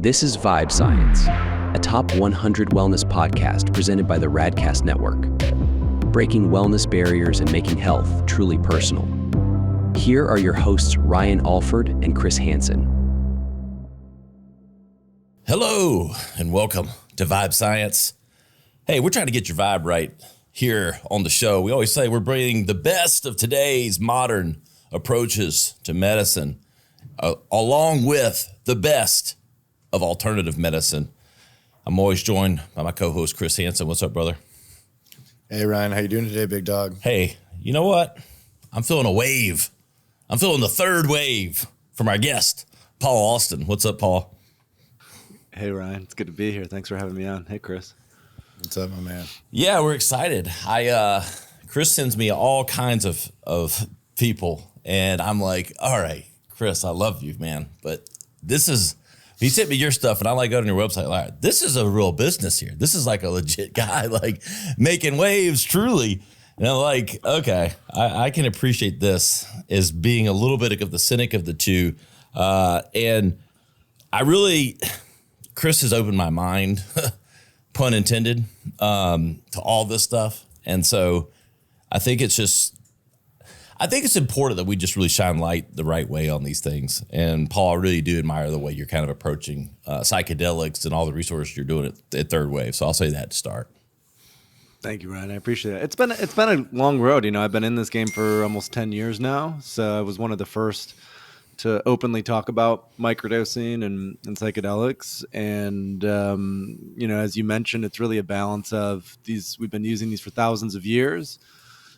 This is Vibe Science, a top 100 wellness podcast presented by the Radcast Network, breaking wellness barriers and making health truly personal. Here are your hosts, Ryan Alford and Chris Hanson. Hello, and welcome to Vibe Science. Hey, we're trying to get your vibe right here on the show. We always say we're bringing the best of today's modern approaches to medicine, along with the best of alternative medicine. I'm always joined by my co-host, Chris Hanson. What's up, brother? Hey, Ryan. How you doing today, big dog? Hey, you know what? I'm feeling a wave. I'm feeling the third wave from our guest, Paul Austin. What's up, Paul? Hey, Ryan. It's good to be here. Thanks for having me on. Hey, Chris. What's up, my man? Yeah, we're excited. Chris sends me all kinds of people, and I'm like, all right, Chris, I love you, man. But he sent me your stuff, and I go on your website, like, this is a real business here. This is like a legit guy, like making waves, truly. And I'm like, okay, I can appreciate this as being a little bit of the cynic of the two. And Chris has opened my mind, pun intended, to all this stuff. And so I think it's important that we just really shine light the right way on these things. And Paul, I really do admire the way you're kind of approaching psychedelics and all the resources you're doing at Third Wave. So I'll say that to start. Thank you, Ryan. I appreciate it. It's been a long road. You know, I've been in this game for almost 10 years now. So I was one of the first to openly talk about microdosing and psychedelics. And, as you mentioned, it's really a balance of these. We've been using these for thousands of years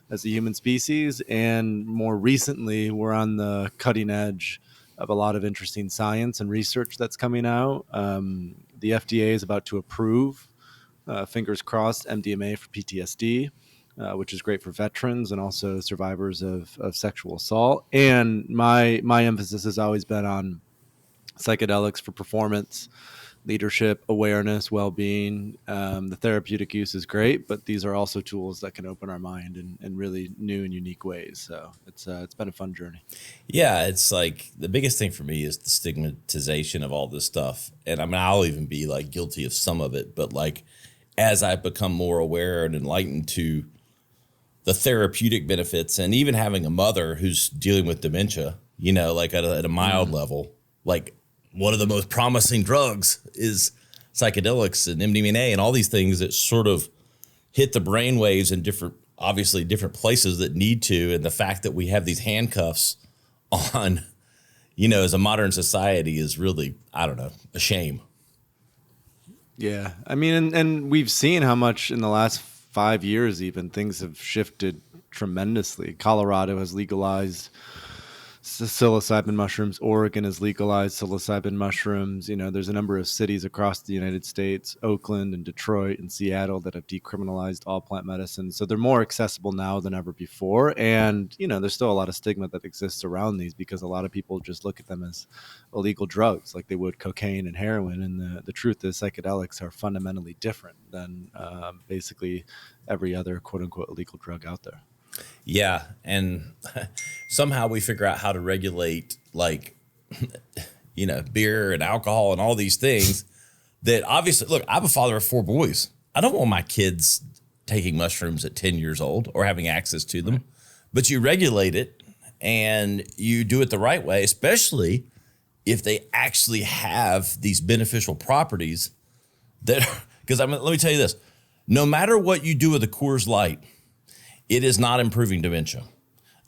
as a human species. And more recently, we're on the cutting edge of a lot of interesting science and research that's coming out. The FDA is about to approve, fingers crossed, MDMA for PTSD, which is great for veterans and also survivors of sexual assault. And my emphasis has always been on psychedelics for performance, leadership, awareness, well-being. The therapeutic use is great, but these are also tools that can open our mind in really new and unique ways. So it's been a fun journey. Yeah, it's like the biggest thing for me is the stigmatization of all this stuff. And I mean, I'll even be like guilty of some of it, but like as I've become more aware and enlightened to the therapeutic benefits, and even having a mother who's dealing with dementia, like at a mild level, like one of the most promising drugs is psychedelics and MDMA and all these things that sort of hit the brain waves in different places that need to. And the fact that we have these handcuffs on, as a modern society is really, I don't know, a shame. Yeah. I mean, and we've seen how much in the last 5 years, even things have shifted tremendously. Colorado has legalized psilocybin mushrooms. Oregon has legalized psilocybin mushrooms. There's a number of cities across the United States, Oakland and Detroit and Seattle, that have decriminalized all plant medicine. So they're more accessible now than ever before. And, there's still a lot of stigma that exists around these because a lot of people just look at them as illegal drugs like they would cocaine and heroin. And the truth is psychedelics are fundamentally different than basically every other quote unquote illegal drug out there. Yeah, and somehow we figure out how to regulate, beer and alcohol and all these things that obviously, look, I'm a father of 4 boys. I don't want my kids taking mushrooms at 10 years old or having access to them, but you regulate it and you do it the right way, especially if they actually have these beneficial properties because let me tell you this, no matter what you do with a Coors Light, it is not improving dementia.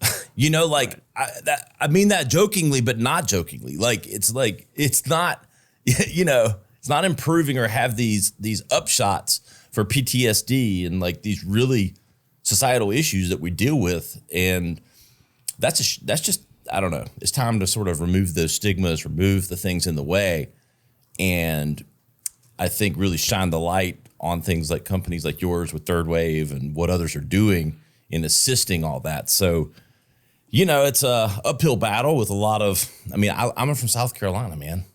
I mean that jokingly, but not jokingly. It's not, it's not improving or have these upshots for PTSD and like these really societal issues that we deal with. And that's just, I don't know. It's time to sort of remove those stigmas, remove the things in the way. And I think really shine the light on things like companies like yours with Third Wave and what others are doing in assisting all that. So, it's a uphill battle with a lot of, I'm from South Carolina, man.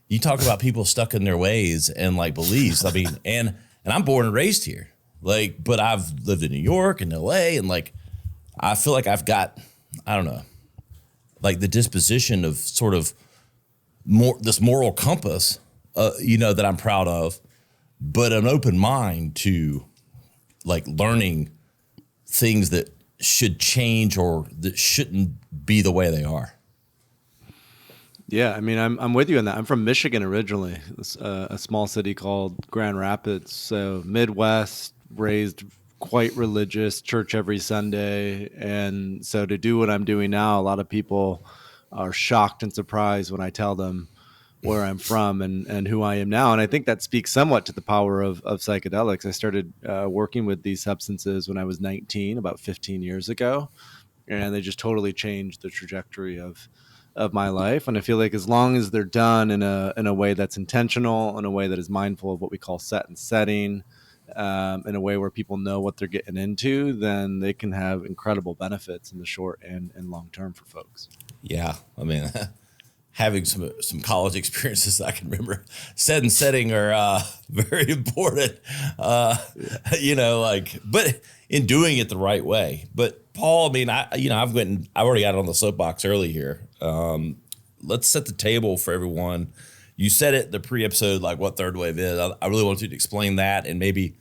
You talk about people stuck in their ways and like beliefs. And I'm born and raised here, but I've lived in New York and LA. And I feel like I've got, I don't know, like the disposition of sort of this moral compass that I'm proud of, but an open mind to like learning things that should change or that shouldn't be the way they are. Yeah, I mean, I'm with you on that. I'm from Michigan originally, a small city called Grand Rapids, so Midwest, raised quite religious, church every Sunday, and so to do what I'm doing now, a lot of people are shocked and surprised when I tell them where I'm from and who I am now. And I think that speaks somewhat to the power of psychedelics. I started working with these substances when I was 19, about 15 years ago, and they just totally changed the trajectory of my life. And I feel like as long as they're done in a way that's intentional, in a way that is mindful of what we call set and setting, in a way where people know what they're getting into, then they can have incredible benefits in the short and long term for folks. Yeah, I mean, having some college experiences, I can remember set and setting are very important. But in doing it the right way. But Paul, I mean, I've already got it on the soapbox early here. Let's set the table for everyone. You said it the pre-episode, like what third wave is. I really wanted you to explain that and maybe,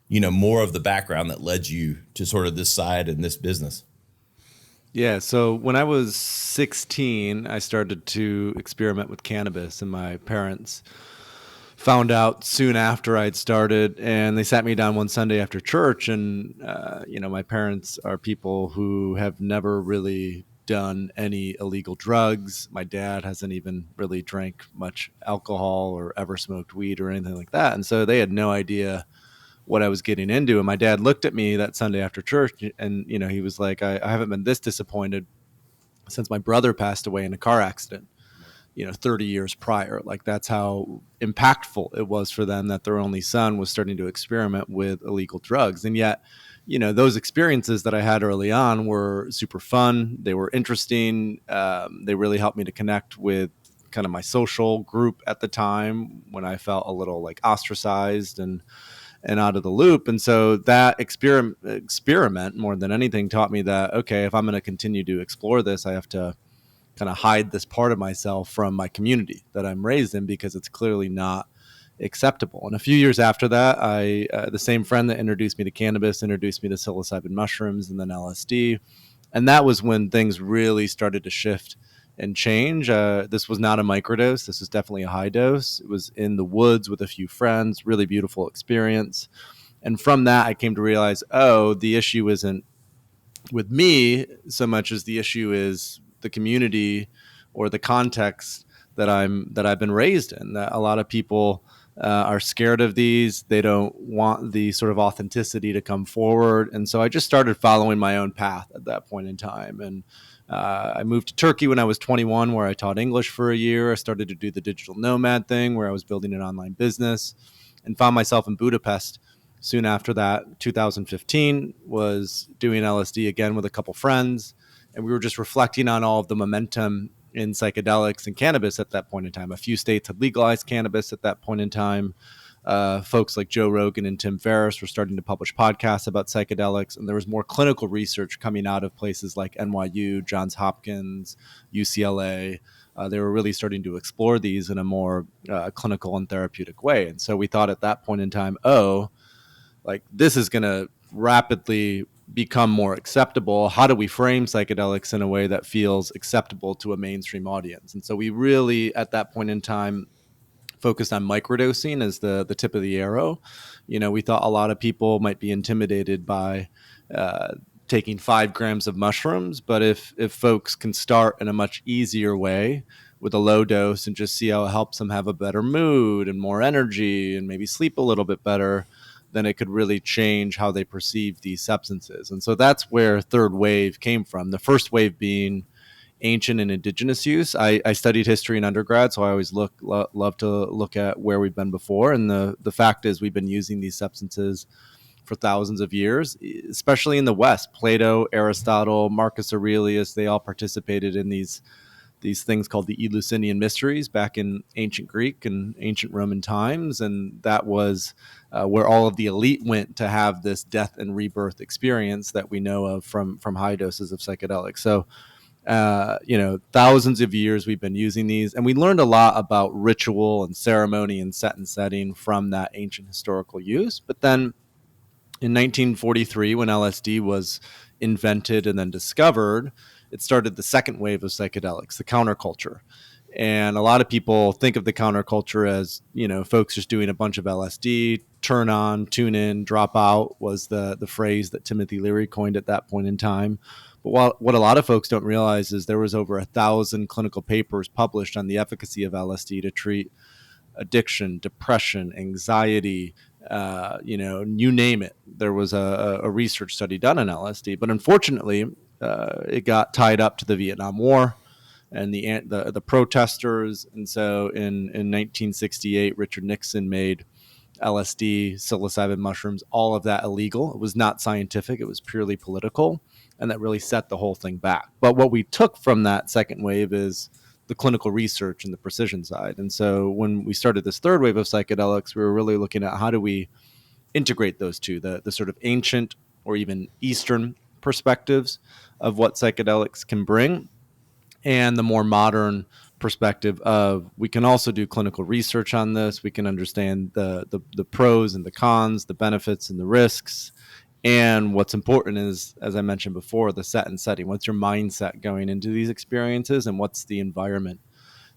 more of the background that led you to sort of this side and this business. Yeah, so when I was 16, I started to experiment with cannabis, and my parents found out soon after I'd started, and they sat me down one Sunday after church. And my parents are people who have never really done any illegal drugs. My dad hasn't even really drank much alcohol or ever smoked weed or anything like that, and so they had no idea what I was getting into. And my dad looked at me that Sunday after church, and he was like, I haven't been this disappointed since my brother passed away in a car accident, 30 years prior. Like, that's how impactful it was for them that their only son was starting to experiment with illegal drugs. And yet, those experiences that I had early on were super fun. They were interesting. They really helped me to connect with kind of my social group at the time when I felt a little like ostracized and out of the loop. And so that experiment more than anything taught me that, okay, if I'm going to continue to explore this, I have to kind of hide this part of myself from my community that I'm raised in, because it's clearly not acceptable. And a few years after that, the same friend that introduced me to cannabis introduced me to psilocybin mushrooms and then LSD. And that was when things really started to shift and change. This was not a microdose. This was definitely a high dose. It was in the woods with a few friends, really beautiful experience. And from that, I came to realize, the issue isn't with me so much as the issue is the community or the context that I've been raised in. That a lot of people are scared of these. They don't want the sort of authenticity to come forward. And so I just started following my own path at that point in time. And I moved to Turkey when I was 21, where I taught English for a year. I started to do the digital nomad thing, where I was building an online business, and found myself in Budapest soon after that. 2015 was doing LSD again with a couple friends, and we were just reflecting on all of the momentum in psychedelics and cannabis at that point in time. A few states had legalized cannabis at that point in time. Folks like Joe Rogan and Tim Ferriss were starting to publish podcasts about psychedelics, and there was more clinical research coming out of places like NYU, Johns Hopkins, UCLA. They were really starting to explore these in a more clinical and therapeutic way. And so we thought at that point in time, this is going to rapidly become more acceptable. How do we frame psychedelics in a way that feels acceptable to a mainstream audience? And so we really, at that point in time, focused on microdosing as the tip of the arrow. We thought a lot of people might be intimidated by taking 5 grams of mushrooms, but if folks can start in a much easier way with a low dose and just see how it helps them have a better mood and more energy and maybe sleep a little bit better, then it could really change how they perceive these substances. And so that's where third wave came from. The first wave being ancient and indigenous use. I studied history in undergrad, so I always love to look at where we've been before. And the fact is, we've been using these substances for thousands of years, especially in the West. Plato, Aristotle, Marcus Aurelius, they all participated in these things called the Eleusinian Mysteries back in ancient Greek and ancient Roman times. And that was where all of the elite went to have this death and rebirth experience that we know of from high doses of psychedelics. So Thousands of years we've been using these, and we learned a lot about ritual and ceremony and set and setting from that ancient historical use. But then in 1943, when LSD was invented and then discovered, it started the second wave of psychedelics, the counterculture. And a lot of people think of the counterculture as, folks just doing a bunch of LSD, turn on, tune in, drop out was the phrase that Timothy Leary coined at that point in time. But what a lot of folks don't realize is there was over 1,000 clinical papers published on the efficacy of LSD to treat addiction, depression, anxiety, you name it. There was a research study done on LSD, but unfortunately, it got tied up to the Vietnam War and the protesters. And so in 1968, Richard Nixon made LSD, psilocybin mushrooms, all of that illegal. It was not scientific. It was purely political. And that really set the whole thing back. But what we took from that second wave is the clinical research and the precision side. And so when we started this third wave of psychedelics, we were really looking at how do we integrate those two, the sort of ancient or even Eastern perspectives of what psychedelics can bring, and the more modern perspective of we can also do clinical research on this. We can understand the pros and the cons, the benefits and the risks. And what's important is, as I mentioned before, the set and setting. What's your mindset going into these experiences, and what's the environment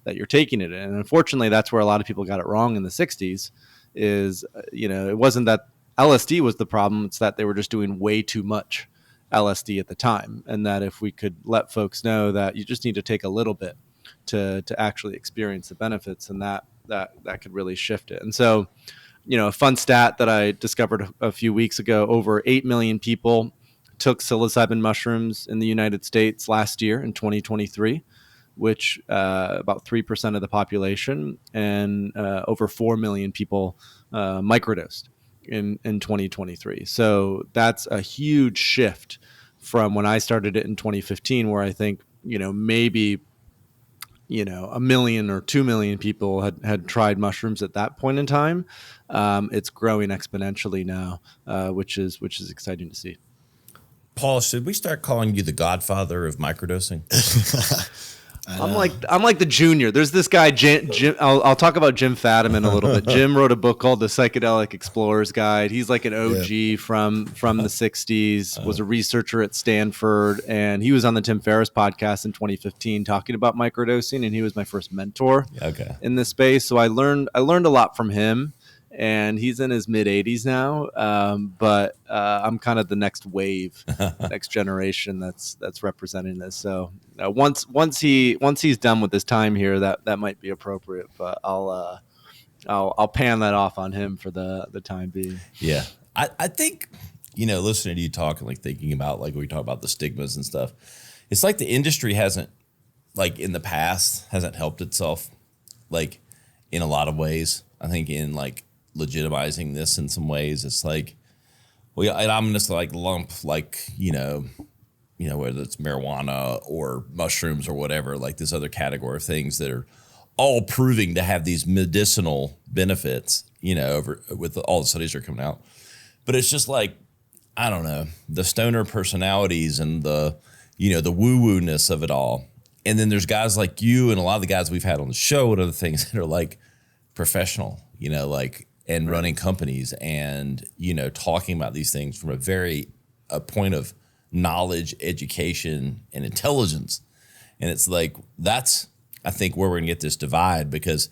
that you're taking it in? And unfortunately, that's where a lot of people got it wrong in the 60s is, it wasn't that LSD was the problem. It's that they were just doing way too much LSD at the time. And that if we could let folks know that you just need to take a little bit to actually experience the benefits, and that could really shift it. And so, a fun stat that I discovered a few weeks ago, over 8 million people took psilocybin mushrooms in the United States last year in 2023, which about 3% of the population, and over 4 million people microdosed in 2023. So that's a huge shift from when I started it in 2015, where I think, maybe 1 million or 2 million people had tried mushrooms at that point in time. It's growing exponentially now, which is exciting to see. Paul, should we start calling you the godfather of microdosing? I'm like the junior. There's this guy, Jim. I'll talk about Jim Fadiman a little bit. Jim wrote a book called The Psychedelic Explorer's Guide. He's like an OG from the 60s, was a researcher at Stanford, and he was on the Tim Ferriss podcast in 2015 talking about microdosing, and he was my first mentor in this space. So I learned a lot from him. And he's in his mid 80s now, but I'm kind of the next wave, next generation that's representing this. So once he's done with his time here, that might be appropriate. But I'll pan that off on him for the time being. Yeah, I think listening to you talk and like thinking about like we talk about the stigmas and stuff, it's like the industry hasn't like in the past hasn't helped itself like in a lot of ways. I think in like legitimizing this in some ways, it's like, well, and I'm just like lump like whether it's marijuana or mushrooms or whatever, like this other category of things that are all proving to have these medicinal benefits, over with all the studies that are coming out. But it's just like, I don't know, the stoner personalities and the the woo-woo-ness of it all. And then there's guys like you and a lot of the guys we've had on the show and other things that are like professional, and running companies and, talking about these things from a point of knowledge, education, and intelligence. And it's like, that's, I think, where we're gonna get this divide because,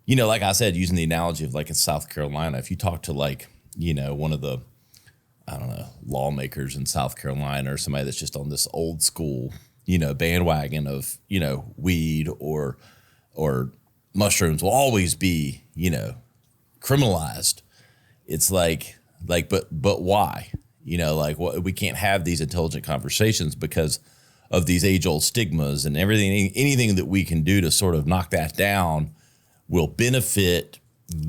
like I said, using the analogy of like in South Carolina, if you talk to like, one of the, I don't know, lawmakers in South Carolina or somebody that's just on this old school, bandwagon of, weed or mushrooms will always be, criminalized. It's like, but why? We can't have these intelligent conversations because of these age-old stigmas and everything. Anything that we can do to sort of knock that down will benefit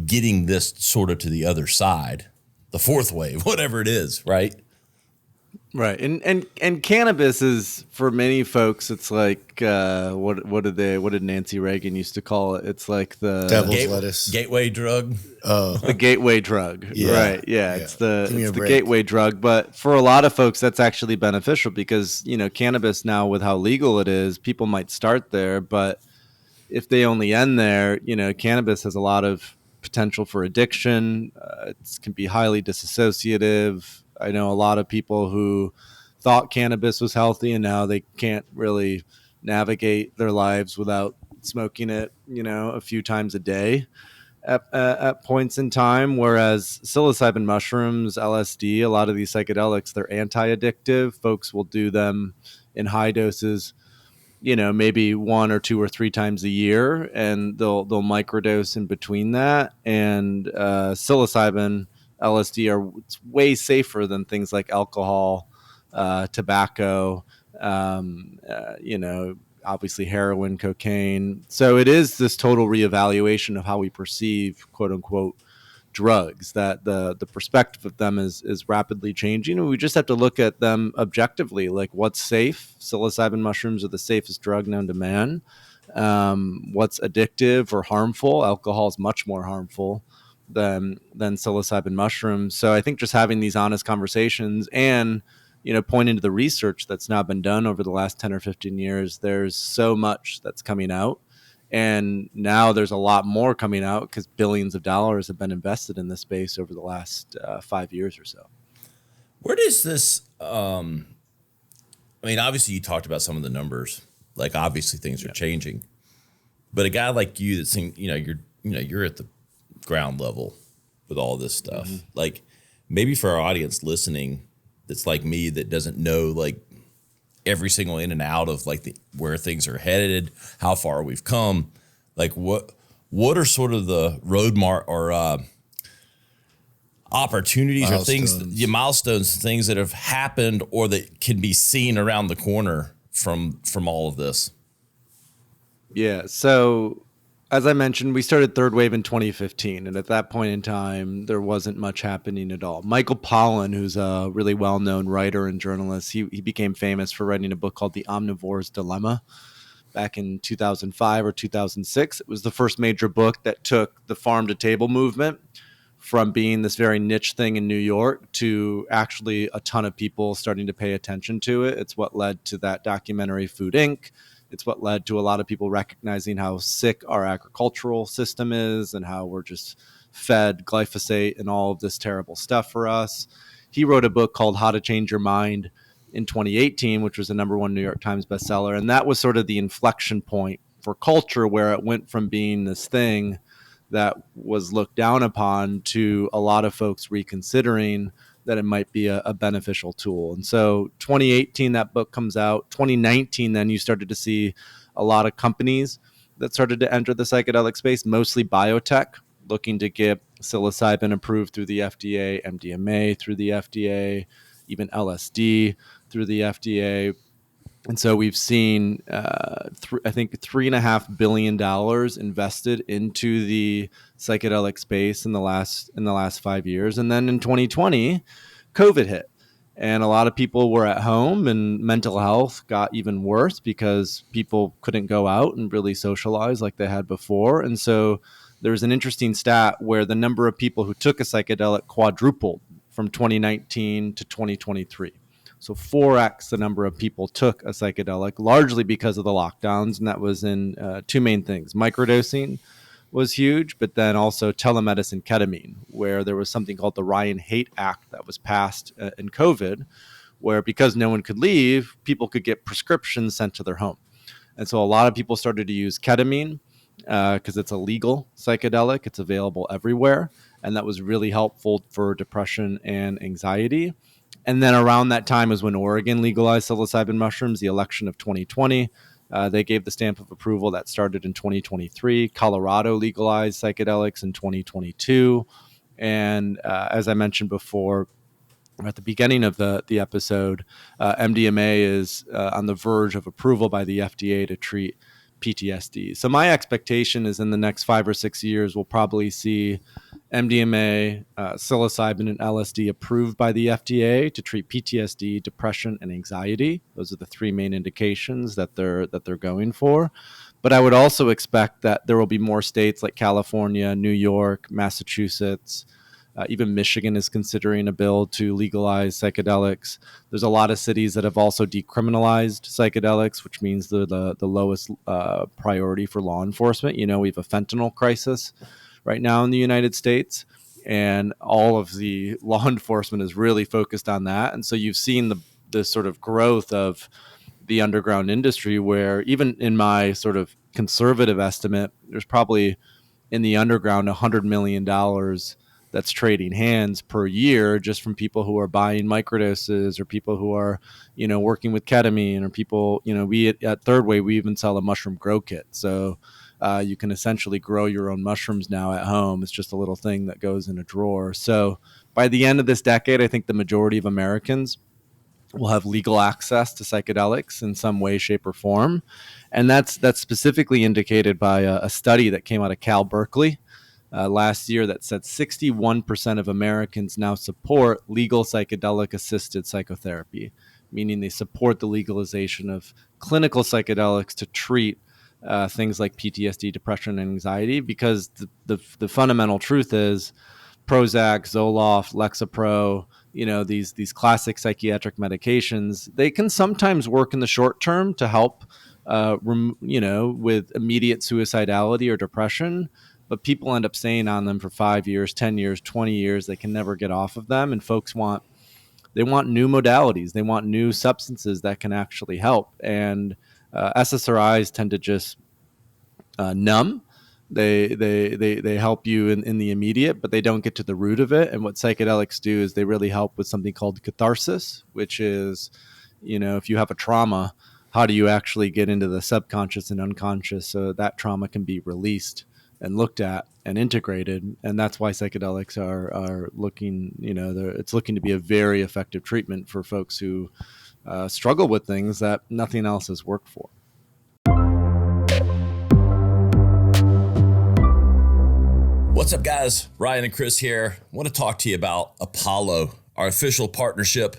getting this sort of to the other side, the fourth wave, whatever it is, right? Right. And cannabis is, for many folks, it's like what did Nancy Reagan used to call it? It's like Devil's lettuce. Gateway drug. Oh, the gateway drug. Yeah. Right. Yeah. Yeah. It's Give me the a break. gateway drug. But for a lot of folks, that's actually beneficial because, cannabis now, with how legal it is, people might start there, but if they only end there, cannabis has a lot of potential for addiction. It can be highly disassociative. I know a lot of people who thought cannabis was healthy and now they can't really navigate their lives without smoking it, a few times a day at points in time. Whereas psilocybin mushrooms, LSD, a lot of these psychedelics, they're anti-addictive. Folks will do them in high doses, maybe 1 or 2 or 3 times a year, and they'll microdose in between that. And psilocybin, LSD it's way safer than things like alcohol, tobacco, obviously heroin, cocaine. So it is this total reevaluation of how we perceive, quote unquote, drugs, that the perspective of them is rapidly changing, and we just have to look at them objectively, like what's safe. Psilocybin mushrooms are the safest drug known to man. What's addictive or harmful? Alcohol is much more harmful than psilocybin mushrooms. So I think just having these honest conversations and pointing to the research that's now been done over the last 10 or 15 years, there's so much that's coming out. And now there's a lot more coming out because billions of dollars have been invested in this space over the last 5 years or so. Where does this? Obviously, you talked about some of the numbers. Like, obviously, things are changing. But a guy like you that's you're at the ground level with all this stuff. Mm-hmm. Like, maybe for our audience listening, that's like me, that doesn't know like every single in and out of like where things are headed, how far we've come. Like what are sort of the roadmap or opportunities or things, milestones, things that have happened or that can be seen around the corner from all of this? Yeah. So as I mentioned, we started Third Wave in 2015. And at that point in time, there wasn't much happening at all. Michael Pollan, who's a really well-known writer and journalist, he became famous for writing a book called The Omnivore's Dilemma back in 2005 or 2006. It was the first major book that took the farm-to-table movement from being this very niche thing in New York to actually a ton of people starting to pay attention to it. It's what led to that documentary Food Inc. It's what led to a lot of people recognizing how sick our agricultural system is and how we're just fed glyphosate and all of this terrible stuff for us. He wrote a book called How to Change Your Mind in 2018, which was a #1 New York Times bestseller. And that was sort of the inflection point for culture, where it went from being this thing that was looked down upon to a lot of folks reconsidering that it might be a beneficial tool. And so 2018, that book comes out. 2019, then you started to see a lot of companies that started to enter the psychedelic space, mostly biotech, looking to get psilocybin approved through the FDA, MDMA through the FDA, even LSD through the FDA. And so we've seen, I think, $3.5 billion invested into the psychedelic space in the last 5 years. And then in 2020, COVID hit, and a lot of people were at home, and mental health got even worse because people couldn't go out and really socialize like they had before. And so there's an interesting stat where the number of people who took a psychedelic quadrupled from 2019 to 2023. So 4x the number of people took a psychedelic, largely because of the lockdowns. And that was in 2 main things. Microdosing was huge, but then also telemedicine ketamine, where there was something called the Ryan Haight Act that was passed in COVID, where because no one could leave, people could get prescriptions sent to their home. And so a lot of people started to use ketamine because it's a legal psychedelic. It's available everywhere. And that was really helpful for depression and anxiety. And then around that time is when Oregon legalized psilocybin mushrooms, the election of 2020. They gave the stamp of approval. That started in 2023. Colorado legalized psychedelics in 2022. And as I mentioned before, at the beginning of the episode, MDMA is on the verge of approval by the FDA to treat PTSD. So my expectation is in the next 5 or 6 years, we'll probably see MDMA, psilocybin, and LSD approved by the FDA to treat PTSD, depression, and anxiety. Those are the three main indications that they're going for. But I would also expect that there will be more states like California, New York, Massachusetts, even Michigan is considering a bill to legalize psychedelics. There's a lot of cities that have also decriminalized psychedelics, which means they're the lowest priority for law enforcement. You know, we have a fentanyl crisis right now in the United States, and all of the law enforcement is really focused on that. And so you've seen the sort of growth of the underground industry, where even in my sort of conservative estimate, there's probably in the underground $100 million that's trading hands per year just from people who are buying microdoses or people who are, you know, working with ketamine, or people, you know, we at Third Way, we even sell a mushroom grow kit. So you can essentially grow your own mushrooms now at home. It's just a little thing that goes in a drawer. So by the end of this decade, I think the majority of Americans will have legal access to psychedelics in some way, shape, or form. And that's specifically indicated by a study that came out of Cal Berkeley last year that said 61% of Americans now support legal psychedelic assisted psychotherapy, meaning they support the legalization of clinical psychedelics to treat things like PTSD, depression, and anxiety, because the fundamental truth is Prozac, Zoloft, Lexapro, you know, these classic psychiatric medications, they can sometimes work in the short term to help, you know, with immediate suicidality or depression. But people end up staying on them for 5 years, 10 years, 20 years. They can never get off of them. And folks want new modalities. They want new substances that can actually help. And SSRIs tend to just numb. They help you in the immediate, but they don't get to the root of it. And what psychedelics do is they really help with something called catharsis, which is, you know, if you have a trauma, how do you actually get into the subconscious and unconscious so that trauma can be released and looked at and integrated? And that's why psychedelics are looking, you know, it's looking to be a very effective treatment for folks who struggle with things that nothing else has worked for. What's up, guys? Ryan and Chris here. I want to talk to you about Apollo, our official partnership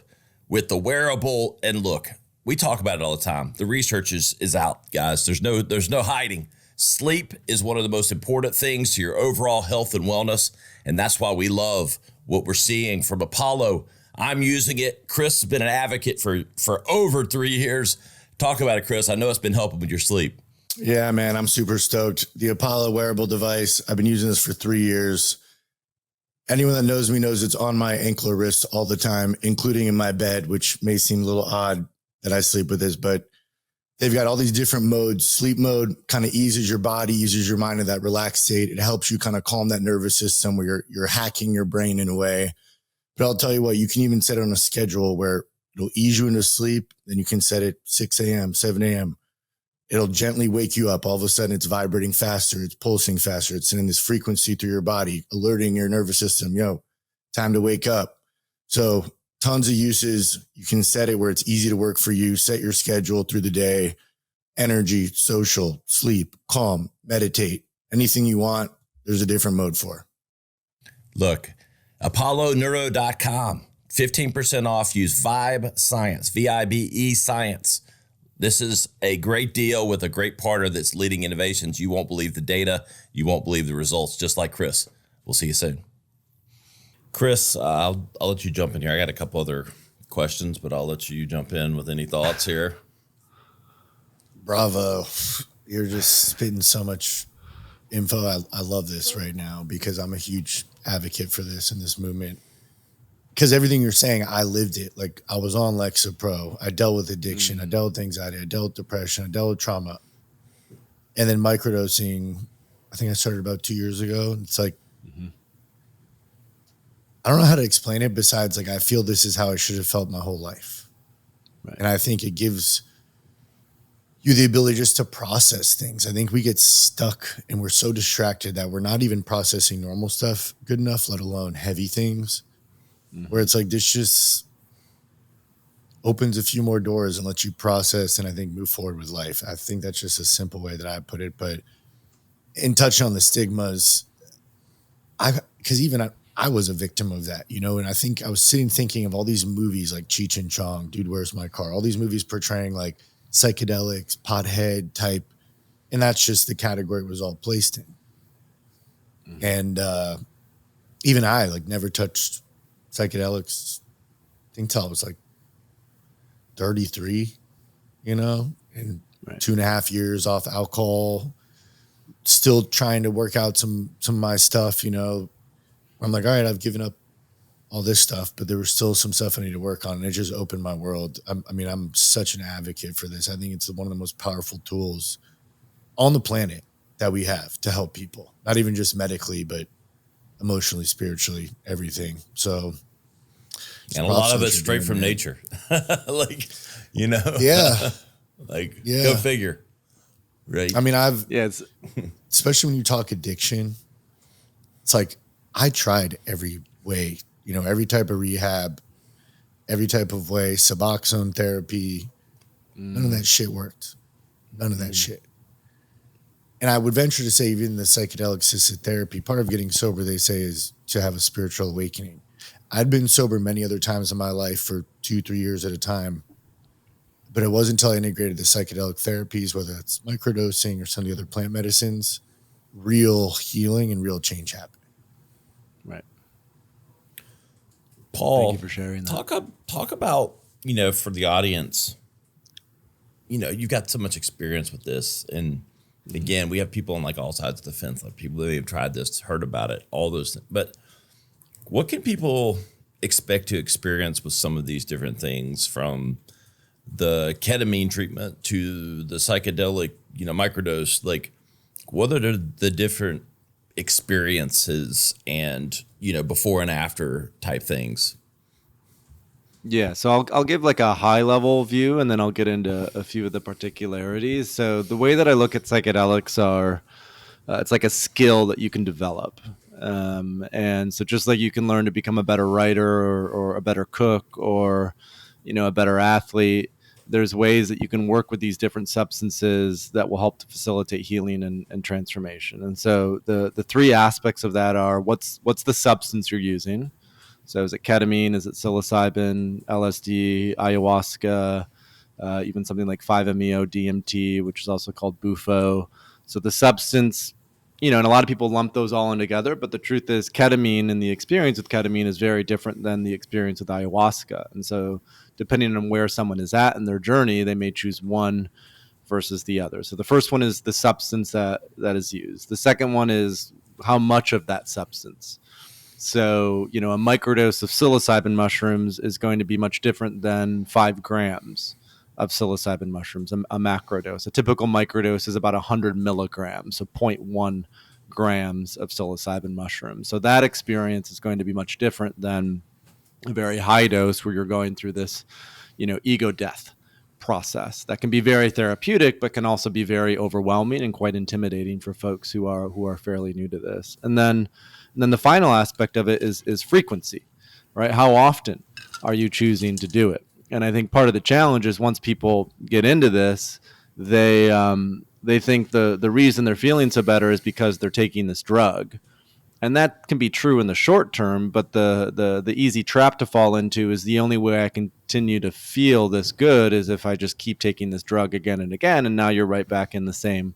with the wearable. And look, we talk about it all the time. The research is out, guys. There's no hiding. Sleep is one of the most important things to your overall health and wellness, and that's why we love what we're seeing from Apollo. I'm using it. Chris has been an advocate for over 3 years. Talk about it, Chris. I know it's been helping with your sleep. Yeah, man, I'm super stoked. The Apollo wearable device, I've been using this for 3 years. Anyone that knows me knows it's on my ankle or wrist all the time, including in my bed, which may seem a little odd that I sleep with this, but they've got all these different modes. Sleep mode kind of eases your body, eases your mind in that relaxed state. It helps you kind of calm that nervous system where you're hacking your brain in a way. But I'll tell you what, you can even set it on a schedule where it'll ease you into sleep. Then you can set it 6 a.m., 7 a.m. It'll gently wake you up. All of a sudden, it's vibrating faster. It's pulsing faster. It's sending this frequency through your body, alerting your nervous system, time to wake up. So tons of uses. You can set it where it's easy to work for you. Set your schedule through the day, energy, social, sleep, calm, meditate, anything you want. There's a different mode for. Look, ApolloNeuro.com, 15% off. Use Vibe Science, VIBE Science. This is a great deal with a great partner that's leading innovations. You won't believe the data. You won't believe the results, just like Chris. We'll see you soon. Chris, I'll let you jump in here. I got a couple other questions, but I'll let you jump in with any thoughts here. Bravo. You're just spitting so much info. I love this right now because I'm a huge advocate for this and this movement. Because everything you're saying, I lived it. Like I was on Lexapro. I dealt with addiction. I dealt with anxiety. I dealt with depression. I dealt with trauma. And then microdosing, I think I started about 2 years ago. It's like, I don't know how to explain it besides like, I feel this is how I should have felt my whole life. Right. And I think it gives you the ability just to process things. I think we get stuck and we're so distracted that we're not even processing normal stuff good enough, let alone heavy things. Where it's like this just opens a few more doors and lets you process and I think move forward with life. I think that's just a simple way that I put it. But in touching on the stigmas, because even I was a victim of that, you know, and I think I was thinking of all these movies like Cheech and Chong, Dude, Where's My Car? All these movies portraying like psychedelics, pothead type. And that's just the category it was all placed in. Mm-hmm. And even I like never touched psychedelics, I think till I was like 33, you know, and 2.5 years off alcohol, still trying to work out some of my stuff, you know. I'm like, all right, I've given up all this stuff, but there was still some stuff I need to work on. And it just opened my world. I mean, I'm such an advocate for this. I think it's one of the most powerful tools on the planet that we have to help people, not even just medically, but emotionally, spiritually, everything. So, and a lot of it's straight from nature. Like, you know, like go figure. Right. I mean, especially when you talk addiction, it's like, I tried every way, you know, every type of rehab, every type of way, Suboxone therapy. None of that shit worked. None of that shit. And I would venture to say even the psychedelic assisted therapy, part of getting sober, they say, is to have a spiritual awakening. I'd been sober many other times in my life for 2-3 years at a time. But it wasn't until I integrated the psychedelic therapies, whether it's microdosing or some of the other plant medicines, real healing and real change happened. Right. Paul, thank you for sharing that. Talk about, you know, for the audience, you know, you've got so much experience with this. And again, we have people on like all sides of the fence, like people that have tried this, heard about it, all those things. But what can people expect to experience with some of these different things, from the ketamine treatment to the psychedelic, you know, microdose? Like, what are the different experiences and, you know, before and after type things? Yeah, so I'll give like a high level view, and then I'll get into a few of the particularities. So the way that I look at psychedelics are, it's like a skill that you can develop. And so just like you can learn to become a better writer or a better cook or, you know, a better athlete, there's ways that you can work with these different substances that will help to facilitate healing and transformation. And so the three aspects of that are what's the substance you're using. So is it ketamine? Is it psilocybin, LSD, ayahuasca, even something like 5-MeO DMT, which is also called bufo. So the substance, you know, and a lot of people lump those all in together, but the truth is ketamine and the experience with ketamine is very different than the experience with ayahuasca. And so depending on where someone is at in their journey, they may choose one versus the other. So the first one is the substance that is used. The second one is how much of that substance. So, you know, a microdose of psilocybin mushrooms is going to be much different than 5 grams of psilocybin mushrooms, a macrodose. A typical microdose is about 100 milligrams, so 0.1 grams of psilocybin mushrooms. So that experience is going to be much different than a very high dose where you're going through this, you know, ego death process that can be very therapeutic, but can also be very overwhelming and quite intimidating for folks who are fairly new to this. And then the final aspect of it is frequency, right? How often are you choosing to do it? And I think part of the challenge is once people get into this, they think the reason they're feeling so better is because they're taking this drug. And that can be true in the short term, but the easy trap to fall into is the only way I continue to feel this good is if I just keep taking this drug again and again. And now you're right back in the same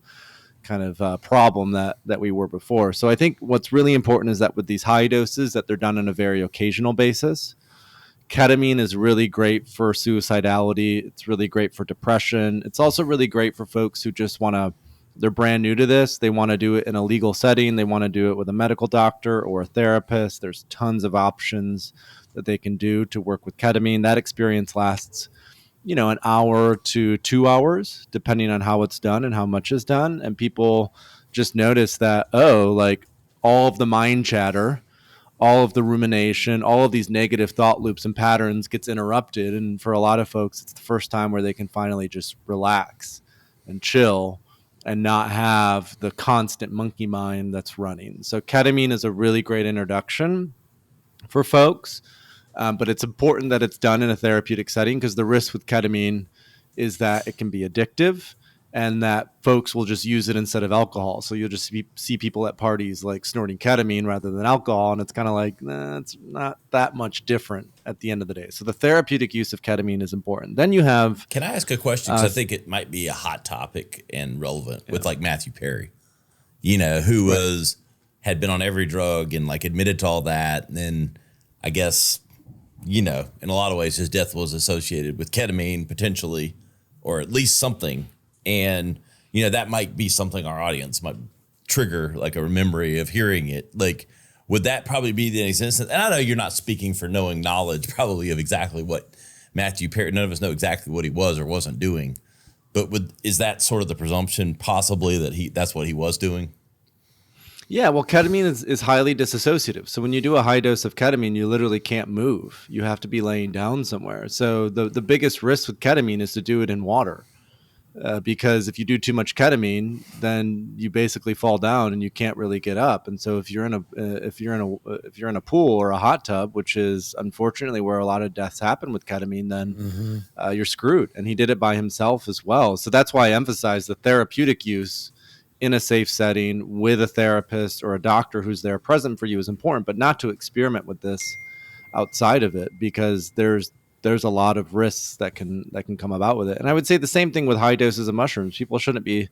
kind of problem that we were before. So I think what's really important is that with these high doses, that they're done on a very occasional basis. Ketamine is really great for suicidality. It's really great for depression. It's also really great for folks who just they're brand new to this. They want to do it in a legal setting. They want to do it with a medical doctor or a therapist. There's tons of options that they can do to work with ketamine. That experience lasts, you know, an hour to 2 hours, depending on how it's done and how much is done. And people just notice that, like all of the mind chatter, all of the rumination, all of these negative thought loops and patterns gets interrupted. And for a lot of folks, it's the first time where they can finally just relax and chill and not have the constant monkey mind that's running. So ketamine is a really great introduction for folks. But it's important that it's done in a therapeutic setting because the risk with ketamine is that it can be addictive and that folks will just use it instead of alcohol. So you'll just see people at parties like snorting ketamine rather than alcohol. And it's kind of like, nah, it's not that much different at the end of the day. So the therapeutic use of ketamine is important. Then you have... Can I ask a question? Because I think it might be a hot topic and relevant with like Matthew Perry, who had been on every drug and like admitted to all that. And then I guess, in a lot of ways, his death was associated with ketamine potentially, or at least something. And, that might be something our audience might trigger, like a memory of hearing it. Like, would that probably be the instance? And I know you're not speaking for knowing knowledge probably of exactly what Matthew Perry, none of us know exactly what he was or wasn't doing. But is that sort of the presumption possibly that that's what he was doing? Yeah, well, ketamine is highly dissociative. So when you do a high dose of ketamine, you literally can't move. You have to be laying down somewhere. So the biggest risk with ketamine is to do it in water. Because if you do too much ketamine, then you basically fall down and you can't really get up. And so if you're in a pool or a hot tub, which is unfortunately where a lot of deaths happen with ketamine, then you're screwed. And he did it by himself as well. So that's why I emphasize the therapeutic use in a safe setting with a therapist or a doctor who's there present for you is important, but not to experiment with this outside of it, because there's a lot of risks that can come about with it. And I would say the same thing with high doses of mushrooms. People shouldn't be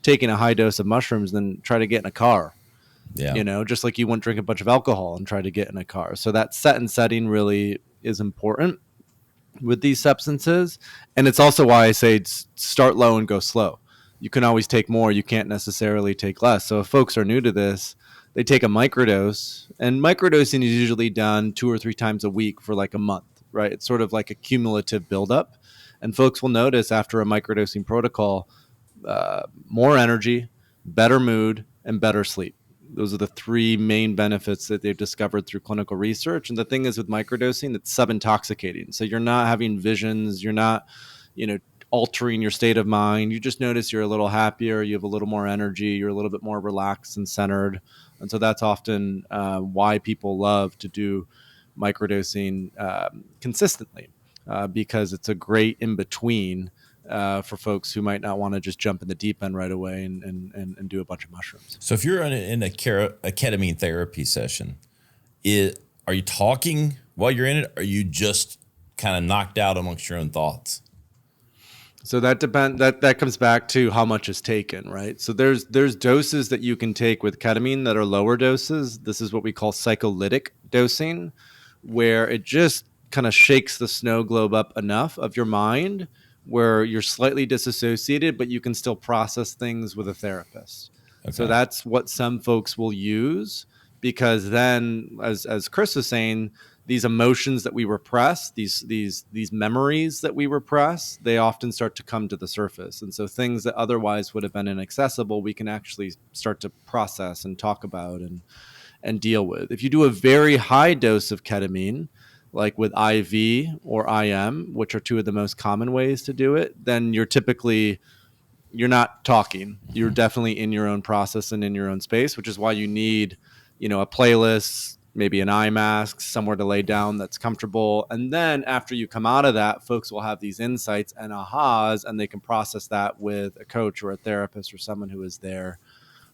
taking a high dose of mushrooms and then try to get in a car. Yeah. Just like you wouldn't drink a bunch of alcohol and try to get in a car. So that set and setting really is important with these substances. And it's also why I say start low and go slow. You can always take more. You can't necessarily take less. So if folks are new to this, they take a microdose, and microdosing is usually done 2 or 3 times a week for like a month. Right? It's sort of like a cumulative buildup. And folks will notice after a microdosing protocol, more energy, better mood, and better sleep. Those are the 3 main benefits that they've discovered through clinical research. And the thing is with microdosing, it's sub-intoxicating. So you're not having visions. You're not, altering your state of mind. You just notice you're a little happier. You have a little more energy. You're a little bit more relaxed and centered. And so that's often why people love to do microdosing consistently, because it's a great in-between for folks who might not want to just jump in the deep end right away and do a bunch of mushrooms. So if you're in a ketamine therapy session, are you talking while you're in it? Or are you just kind of knocked out amongst your own thoughts? So that comes back to how much is taken, right? So there's doses that you can take with ketamine that are lower doses. This is what we call psycholytic dosing, where it just kind of shakes the snow globe up enough of your mind where you're slightly disassociated, but you can still process things with a therapist. Okay. So that's what some folks will use, because then, as Chris was saying, these emotions that we repress, these memories that we repress, they often start to come to the surface. And so things that otherwise would have been inaccessible, we can actually start to process and talk about and deal with. If you do a very high dose of ketamine, like with IV or IM, which are 2 of the most common ways to do it, then you're not talking. You're definitely in your own process and in your own space, which is why you need, a playlist, maybe an eye mask, somewhere to lay down that's comfortable. And then after you come out of that, folks will have these insights and ahas, and they can process that with a coach or a therapist or someone who is there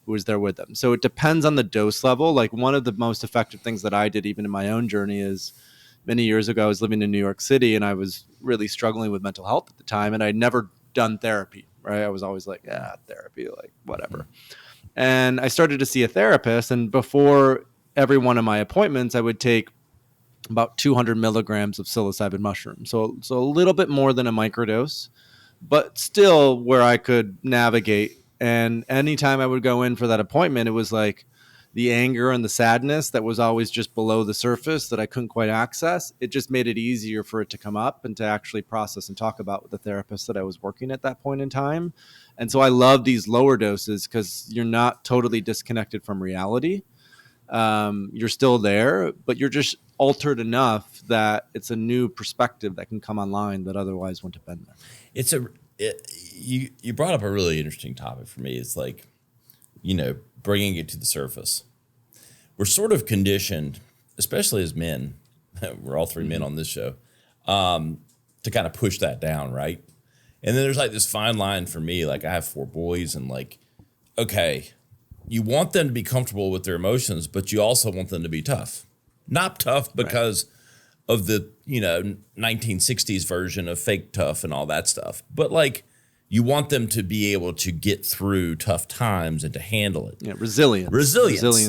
with them. So it depends on the dose level. Like, one of the most effective things that I did even in my own journey is, many years ago, I was living in New York City and I was really struggling with mental health at the time, and I'd never done therapy, right? I was always like, therapy, like whatever. And I started to see a therapist, and before every one of my appointments, I would take about 200 milligrams of psilocybin mushroom. So a little bit more than a microdose, but still where I could navigate. And anytime I would go in for that appointment, it was like the anger and the sadness that was always just below the surface that I couldn't quite access. It just made it easier for it to come up and to actually process and talk about with the therapist that I was working at that point in time. And so I love these lower doses because you're not totally disconnected from reality. You're still there, but you're just altered enough that it's a new perspective that can come online that otherwise wouldn't have been there. You brought up a really interesting topic for me. It's like, bringing it to the surface. We're sort of conditioned, especially as men, we're all 3 men on this show, to kind of push that down, right? And then there's like this fine line for me. Like I have 4 boys, and like, okay, you want them to be comfortable with their emotions, but you also want them to be tough. Not tough because of the, 1960s version of fake tough and all that stuff, but like you want them to be able to get through tough times and to handle it. Yeah, resilience,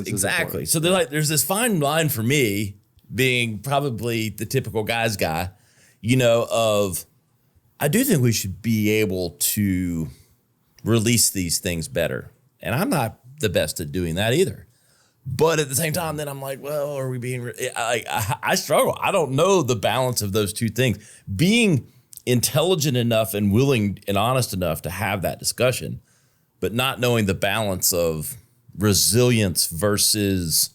exactly. So they're like, there's this fine line for me, being probably the typical guy's guy, of I do think we should be able to release these things better. And I'm not the best at doing that either. But at the same time, then I'm like, well, are we being, I struggle. I don't know the balance of those two things. Being intelligent enough and willing and honest enough to have that discussion, but not knowing the balance of resilience versus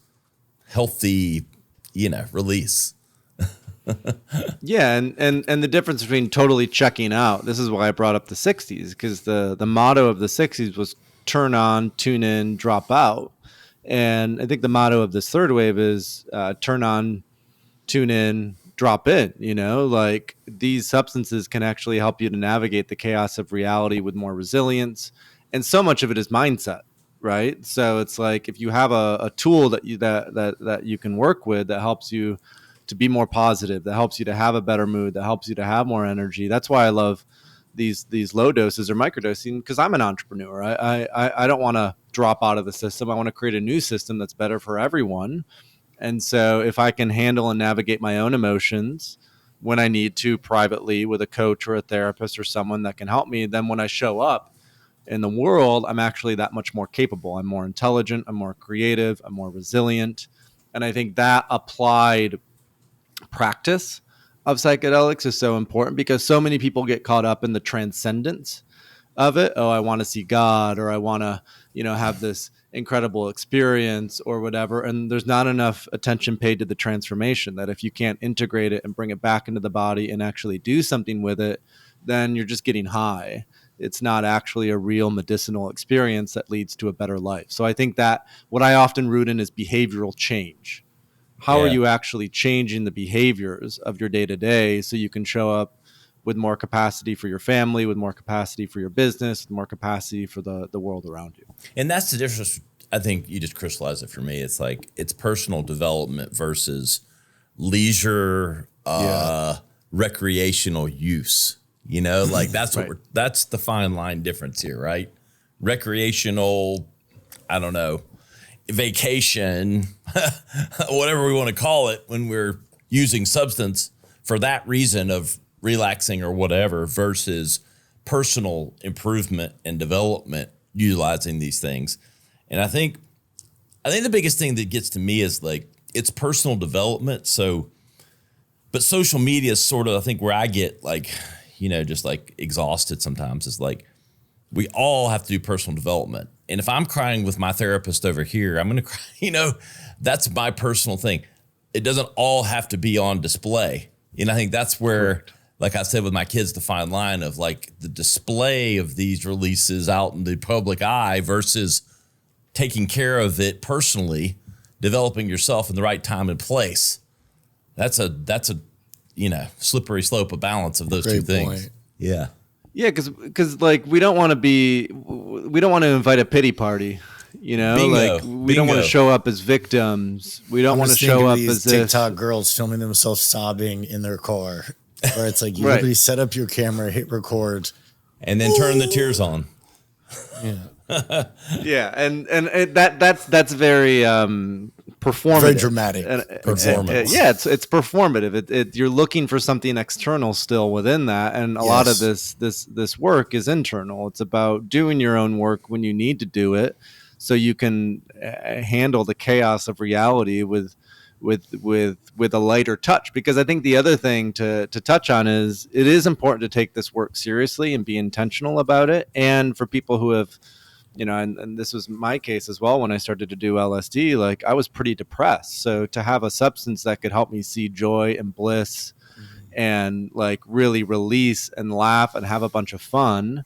healthy, release. Yeah, and the difference between totally checking out. This is why I brought up the 60s, because the motto of the 60s was turn on, tune in, drop out. And I think the motto of this third wave is turn on, tune in, drop in. Like these substances can actually help you to navigate the chaos of reality with more resilience. And so much of it is mindset, right? So it's like if you have a tool that you can work with that helps you to be more positive, that helps you to have a better mood, that helps you to have more energy. That's why I love these low doses or microdosing, because I'm an entrepreneur. I don't want to drop out of the system. I want to create a new system that's better for everyone. And so if I can handle and navigate my own emotions when I need to privately with a coach or a therapist or someone that can help me, then when I show up in the world, I'm actually that much more capable. I'm more intelligent. I'm more creative. I'm more resilient. And I think that applied practice of psychedelics is so important, because so many people get caught up in the transcendence of it. Oh, I want to see God, or I want to, have this incredible experience or whatever. And there's not enough attention paid to the transformation, that if you can't integrate it and bring it back into the body and actually do something with it, then you're just getting high. It's not actually a real medicinal experience that leads to a better life. So I think that what I often root in is behavioral change. How are you actually changing the behaviors of your day to day so you can show up with more capacity for your family, with more capacity for your business, with more capacity for the world around you? And that's the difference. I think you just crystallized it for me. It's like it's personal development versus leisure, recreational use. Like that's what that's the fine line difference here, right? Recreational, I don't know, vacation, whatever we want to call it, when we're using substance for that reason of relaxing or whatever, versus personal improvement and development utilizing these things. And I think the biggest thing that gets to me is like it's personal development. So, but social media is sort of, I think, where I get like, just like exhausted sometimes. Is like we all have to do personal development. And if I'm crying with my therapist over here, I'm going to cry, that's my personal thing. It doesn't all have to be on display. And I think that's where, correct, like I said with my kids, the fine line of like the display of these releases out in the public eye versus taking care of it personally, developing yourself in the right time and place. That's a slippery slope, a balance of those two things. Point. Yeah. Yeah, because like we don't want to invite a pity party, Bingo. Like we don't want to show up as victims. We don't want to show up as TikTok girls filming themselves sobbing in their car, where it's like you literally set up your camera, hit record, and then turn the tears on. Yeah. Yeah, and that's very performative, very dramatic performance. It's performative. You're looking for something external still within that, and a lot of this work is internal. It's about doing your own work when you need to do it, so you can handle the chaos of reality with a lighter touch. Because I think the other thing to touch on is it is important to take this work seriously and be intentional about it. And for people who have, and this was my case as well when I started to do LSD, like I was pretty depressed. So to have a substance that could help me see joy and bliss and like really release and laugh and have a bunch of fun,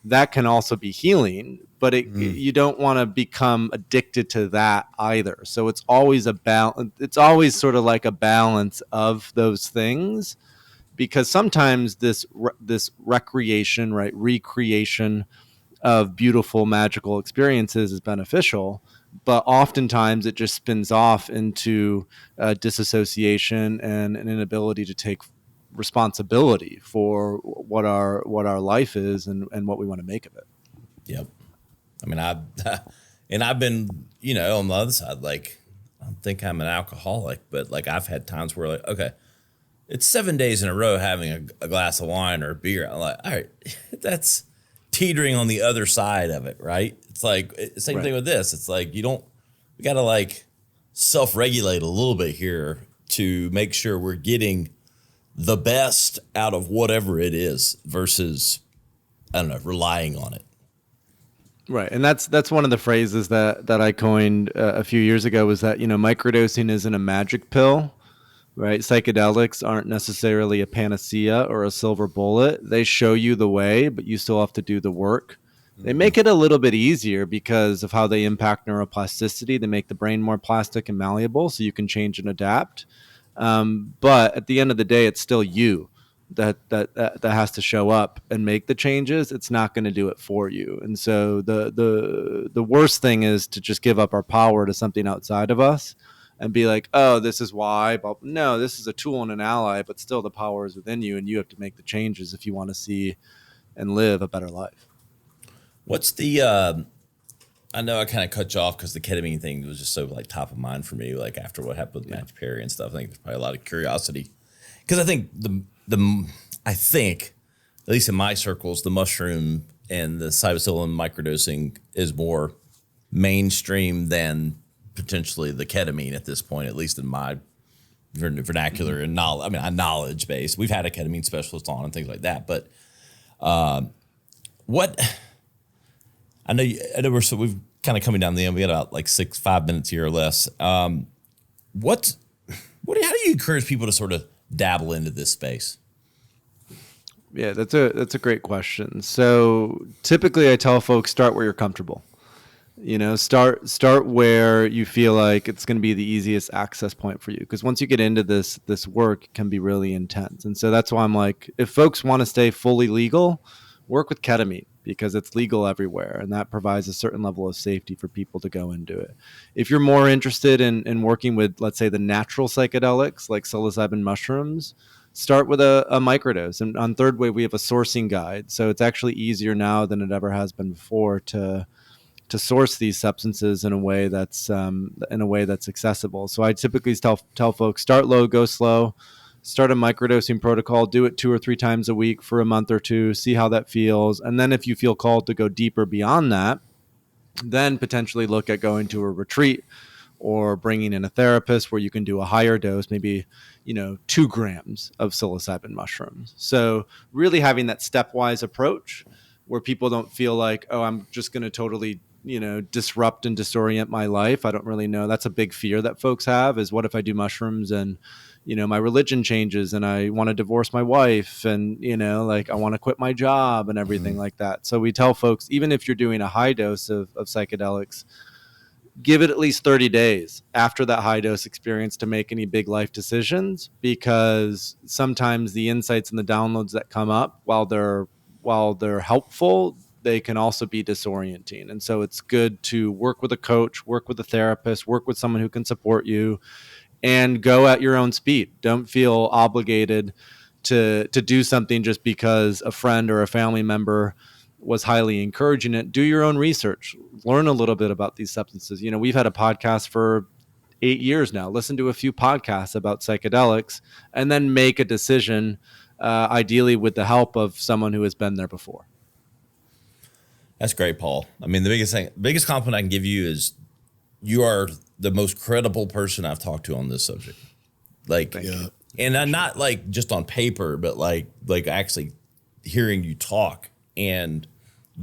that can also be healing. But you don't want to become addicted to that either. So it's always a balance. It's always sort of like a balance of those things. because sometimes this recreation, right, recreation of beautiful magical experiences is beneficial, but oftentimes it just spins off into disassociation and an inability to take responsibility for what our life is and what we want to make of it. Yep. I mean, I've been, on the other side, like, I don't think I'm an alcoholic, but like I've had times where like, okay, it's 7 days in a row having a glass of wine or a beer. I'm like, all right, that's teetering on the other side of it, right? It's like same thing with this. It's like we got to like self-regulate a little bit here to make sure we're getting the best out of whatever it is versus, I don't know, relying on it. Right. And that's one of the phrases that I coined a few years ago, was that, microdosing isn't a magic pill, right? Psychedelics aren't necessarily a panacea or a silver bullet. They show you the way, but you still have to do the work. They make it a little bit easier because of how they impact neuroplasticity. They make the brain more plastic and malleable, so you can change and adapt. But at the end of the day, it's still you that has to show up and make the changes. It's not going to do it for you. And so the worst thing is to just give up our power to something outside of us and be like, oh, this is why. But no, this is a tool and an ally, but still the power is within you, and you have to make the changes if you want to see and live a better life. What's the, I know I kind of cut you off because the ketamine thing was just so like top of mind for me, like after what happened with Matthew Perry and stuff. I think there's probably a lot of curiosity because I think I think, at least in my circles, the mushroom and the psilocybin microdosing is more mainstream than potentially the ketamine at this point, at least in my vernacular and knowledge. I mean, I'm knowledge based. We've had a ketamine specialist on and things like that, but what I know we've kind of coming down the end. We got about like 5 minutes here or less. How do you encourage people to sort of dabble into this space? Yeah, that's a great question. So typically I tell folks, start where you're comfortable. Start where you feel like it's going to be the easiest access point for you. Because once you get into this work, it can be really intense. And so that's why I'm like, if folks want to stay fully legal, work with ketamine, because it's legal everywhere. And that provides a certain level of safety for people to go into it. If you're more interested in working with, let's say, the natural psychedelics like psilocybin mushrooms, start with a microdose. And on Third Wave, we have a sourcing guide. So it's actually easier now than it ever has been before to source these substances in a way that's accessible. So I typically tell folks, start low, go slow, start a microdosing protocol, do it 2 or 3 times a week for a month or 2, see how that feels. And then if you feel called to go deeper beyond that, then potentially look at going to a retreat or bringing in a therapist where you can do a higher dose, maybe 2 grams of psilocybin mushrooms. So really having that stepwise approach where people don't feel like, oh, I'm just going to totally disrupt and disorient my life. I don't really know. That's a big fear that folks have, is what if I do mushrooms and my religion changes and I want to divorce my wife and I want to quit my job and everything like that. So we tell folks, even if you're doing a high dose of psychedelics, give it at least 30 days after that high dose experience to make any big life decisions, because sometimes the insights and the downloads that come up, while they're helpful, they can also be disorienting. And so it's good to work with a coach, work with a therapist, work with someone who can support you, and go at your own speed. Don't feel obligated to do something just because a friend or a family member was highly encouraging it. Do your own research. Learn a little bit about these substances. We've had a podcast for 8 years now. Listen to a few podcasts about psychedelics and then make a decision, ideally with the help of someone who has been there before. That's great, Paul. I mean, the biggest compliment I can give you is you are the most credible person I've talked to on this subject. Like, and I'm not like just on paper, but like actually hearing you talk and,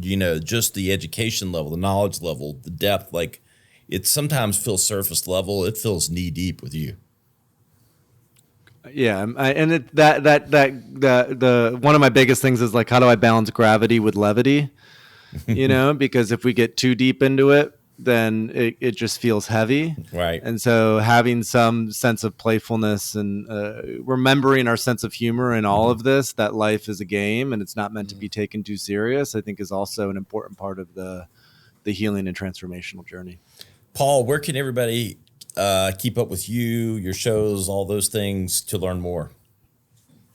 just the education level, the knowledge level, the depth, like it sometimes feels surface level. It feels knee deep with you. Yeah. And the one of my biggest things is like, how do I balance gravity with levity? Because if we get too deep into it, then it just feels heavy. Right. And so having some sense of playfulness and remembering our sense of humor in all of this, that life is a game and it's not meant to be taken too serious, I think is also an important part of the healing and transformational journey. Paul, where can everybody keep up with you, your shows, all those things to learn more?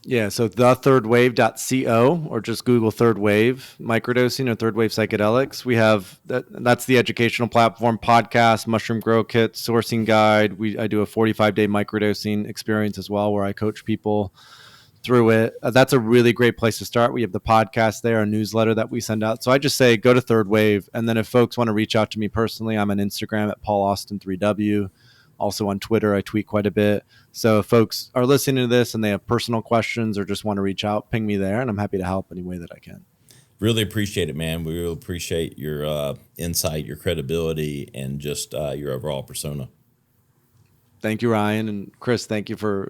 Yeah, so thethirdwave.co, or just Google Third Wave Microdosing or Third Wave Psychedelics. We have that's the educational platform, podcast, mushroom grow kit, sourcing guide. I do a 45-day microdosing experience as well, where I coach people through it. That's a really great place to start. We have the podcast there, a newsletter that we send out. So I just say go to Third Wave, and then if folks want to reach out to me personally, I'm on Instagram at PaulAustin3W. Also on Twitter, I tweet quite a bit. So if folks are listening to this and they have personal questions or just want to reach out, ping me there, and I'm happy to help any way that I can. Really appreciate it, man. We really appreciate your insight, your credibility, and just your overall persona. Thank you, Ryan. And Chris, thank you for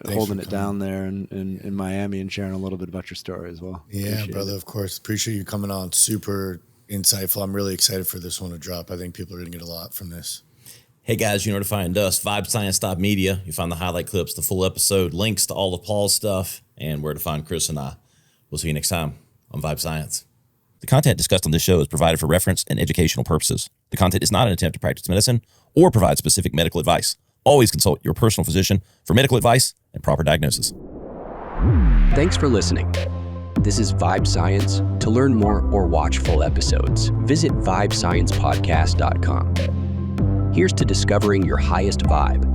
holding it down there in Miami and sharing a little bit about your story as well. Yeah, appreciate brother, it. Of course. Appreciate you coming on. Super insightful. I'm really excited for this one to drop. I think people are going to get a lot from this. Hey guys, you know where to find us, vibescience.media. You find the highlight clips, the full episode, links to all the Paul's stuff, and where to find Chris and I. We'll see you next time on Vibe Science. The content discussed on this show is provided for reference and educational purposes. The content is not an attempt to practice medicine or provide specific medical advice. Always consult your personal physician for medical advice and proper diagnosis. Thanks for listening. This is Vibe Science. To learn more or watch full episodes, visit vibesciencepodcast.com. Here's to discovering your highest vibe